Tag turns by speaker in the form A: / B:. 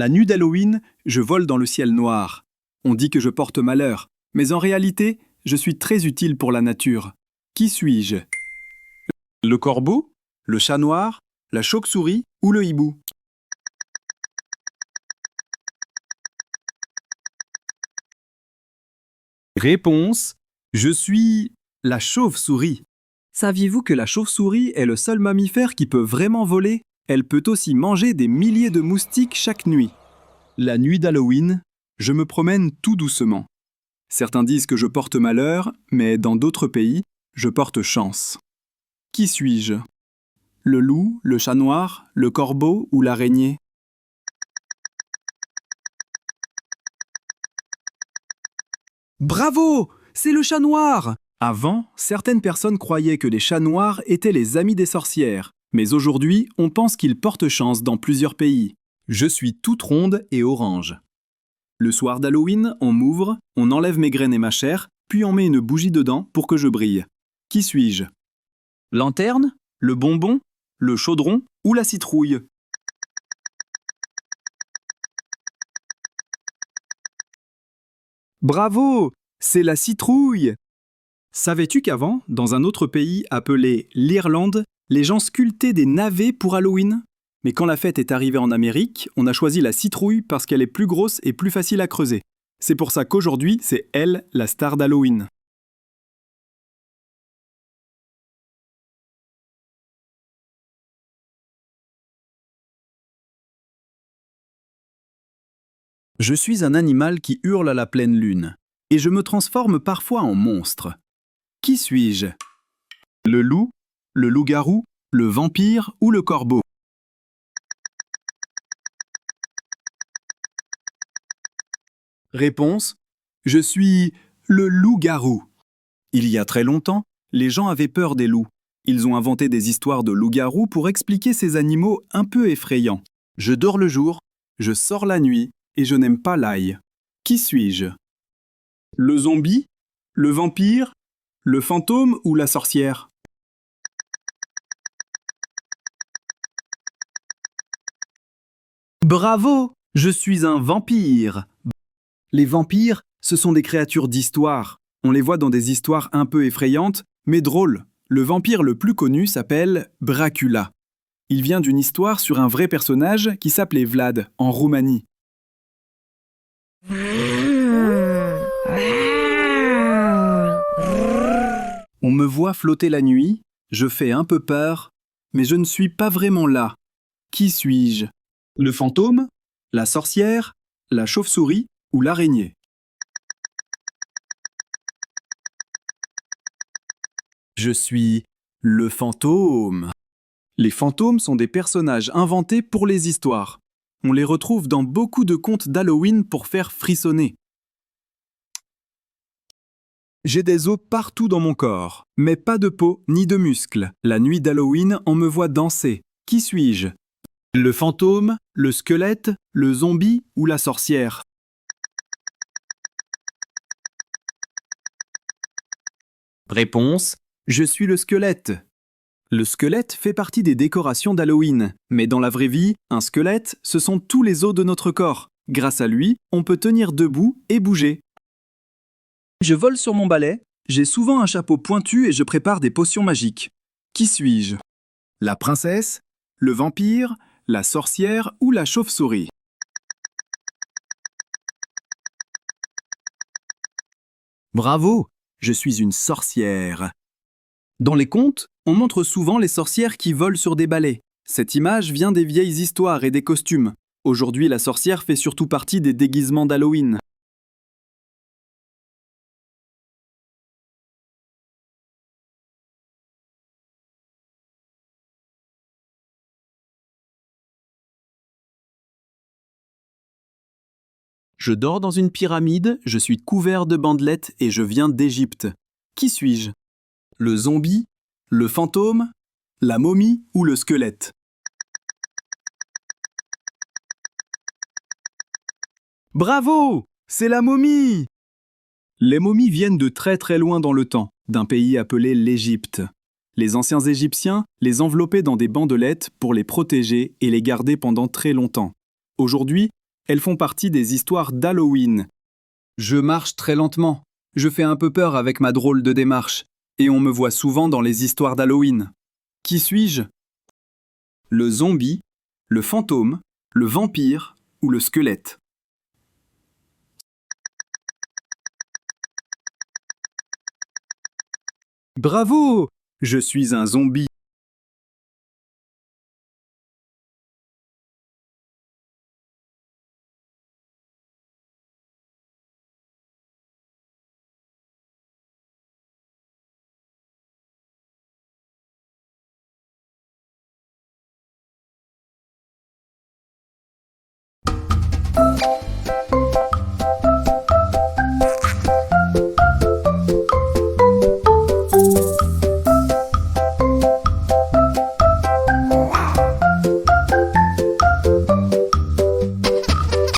A: La nuit d'Halloween, je vole dans le ciel noir. On dit que je porte malheur, mais en réalité, je suis très utile pour la nature. Qui suis-je? Le corbeau? Le chat noir? La chauve-souris ou le hibou? Réponse: je suis la chauve-souris. Saviez-vous que la chauve-souris est le seul mammifère qui peut vraiment voler? Elle peut aussi manger des milliers de moustiques chaque nuit. La nuit d'Halloween, je me promène tout doucement. Certains disent que je porte malheur, mais dans d'autres pays, je porte chance. Qui suis-je? Le loup, le chat noir, le corbeau ou l'araignée? Bravo! C'est le chat noir! Avant, certaines personnes croyaient que les chats noirs étaient les amis des sorcières, mais aujourd'hui, on pense qu'ils portent chance dans plusieurs pays. Je suis toute ronde et orange. Le soir d'Halloween, on m'ouvre, on enlève mes graines et ma chair, puis on met une bougie dedans pour que je brille. Qui suis-je? Lanterne? Le bonbon? Le chaudron ou la citrouille? Bravo! C'est la citrouille! Savais-tu qu'avant, dans un autre pays appelé l'Irlande, les gens sculptaient des navets pour Halloween? Mais quand la fête est arrivée en Amérique, on a choisi la citrouille parce qu'elle est plus grosse et plus facile à creuser. C'est pour ça qu'aujourd'hui, c'est elle, la star d'Halloween. Je suis un animal qui hurle à la pleine lune, et je me transforme parfois en monstre. Qui suis-je? Le loup, le loup-garou, le vampire ou le corbeau? Réponse: je suis le loup-garou. Il y a très longtemps, les gens avaient peur des loups. Ils ont inventé des histoires de loups-garous pour expliquer ces animaux un peu effrayants. Je dors le jour, je sors la nuit et je n'aime pas l'ail. Qui suis-je? Le zombie? Le vampire? Le fantôme ou la sorcière? Bravo! Je suis un vampire! Les vampires, ce sont des créatures d'histoire. On les voit dans des histoires un peu effrayantes, mais drôles. Le vampire le plus connu s'appelle Dracula. Il vient d'une histoire sur un vrai personnage qui s'appelait Vlad, en Roumanie. On me voit flotter la nuit, je fais un peu peur, mais je ne suis pas vraiment là. Qui suis-je? Le fantôme? La sorcière? La chauve-souris ou l'araignée? Je suis le fantôme. Les fantômes sont des personnages inventés pour les histoires. On les retrouve dans beaucoup de contes d'Halloween pour faire frissonner. J'ai des os partout dans mon corps, mais pas de peau ni de muscles. La nuit d'Halloween, on me voit danser. Qui suis-je? Le fantôme, le squelette, le zombie ou la sorcière? Réponse: je suis le squelette. Le squelette fait partie des décorations d'Halloween, mais dans la vraie vie, un squelette, ce sont tous les os de notre corps. Grâce à lui, on peut tenir debout et bouger. Je vole sur mon balai, j'ai souvent un chapeau pointu et je prépare des potions magiques. Qui suis-je? La princesse, le vampire, la sorcière ou la chauve-souris? Bravo! Je suis une sorcière. Dans les contes, on montre souvent les sorcières qui volent sur des balais. Cette image vient des vieilles histoires et des costumes. Aujourd'hui, la sorcière fait surtout partie des déguisements d'Halloween. Je dors dans une pyramide, je suis couvert de bandelettes et je viens d'Égypte. Qui suis-je? Le zombie? Le fantôme? La momie ou le squelette? Bravo! C'est la momie! Les momies viennent de très très loin dans le temps, d'un pays appelé l'Égypte. Les anciens Égyptiens les enveloppaient dans des bandelettes pour les protéger et les garder pendant très longtemps. Aujourd'hui, Elles font partie des histoires d'Halloween. Je marche très lentement. Je fais un peu peur avec ma drôle de démarche. Et on me voit souvent dans les histoires d'Halloween. Qui suis-je? Le zombie, le fantôme, le vampire ou le squelette? Bravo! Je suis un zombie.